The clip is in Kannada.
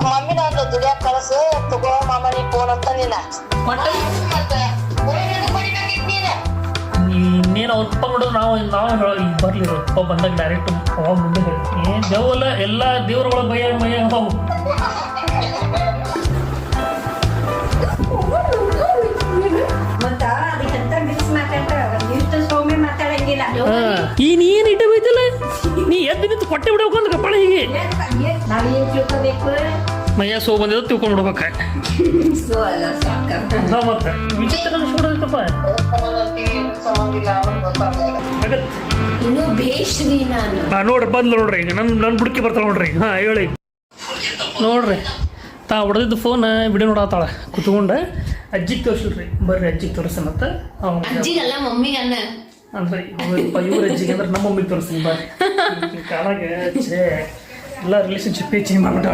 ಮಮ್ಮಿನ ಒಂದು ದುಡಿಯಾಕ ಕಳಸು ತಗೋ ಮಾಮ ನೀ ಫೋನ್ ಅಂತ ನೀನ ಇನ್ನೇನು ಅವ್ರ ಅಪ್ಪ ನೋಡಿದ್ರೆ ನಾವು ಈಗ ಬರ್ಲಿ ಅಪ್ಪ ಬಂದಾಗ ಡೈರೆಕ್ಟ್ ಅವಾಗ ಮುಂದೆ ಏನು ದೇವಲ್ಲ ಎಲ್ಲ ದೇವ್ರಗಳ ಮೈಯ ಅದಾವು. ಈ ನೀನು ಇಟ್ಟ ಬೈತಲ್ಲ ನೀ ಎದ್ದು ನಿಂತು ಕೊಟ್ಟೆ ಬಿಡ್ಬೇಕು ಅಂತ ಕಪ್ಪಳ ಹೀಗೆ ಮೈಯ ಸೋ ಬಂದಿದ್ದು ತಿಳ್ಕೊಂಡು ಬಿಡ್ಬೇಕ ಮತ್ತೆ ವಿಚಿತ್ರ ಅನ್ಸ್ಬಿಡೋದಪ್ಪ. ನೋಡ್ರಿ ಬಂದ್ಲು ನೋಡ್ರಿ ಈಗ ನನ್ನ ಬುಡಕಿ ಬರ್ತಾಳೆ ನೋಡ್ರಿ. ಹಾಂ ಹೇಳಿ ನೋಡ್ರಿ ತಾ ಹೊಡೆದಿದ್ದು ಫೋನ್ ವಿಡಿಯೋ ನೋಡತ್ತಾಳ ಕುತ್ಕೊಂಡ ಅಜ್ಜಿಗೆ ತೋರಿಸಿಲ್ರಿ ಬರ್ರಿ ಅಜ್ಜಿಗೆ ತೋರಿಸನತ್ತ ಅಂದ್ರೆ ಇವ್ರ ಅಜ್ಜಿಗೆ ಅಂದ್ರೆ ನಮ್ಮ ಮಮ್ಮಿಗೆ ತೋರಿಸ್ತೀನಿ ಬರ್ರಿ ಕಾಲಾಗ ಎಲ್ಲ ರಿಲೇಶನ್ಶಿಪ್ ಚೇಂಜ್ ಮಾಡ್ಬಿಟ್ಟ.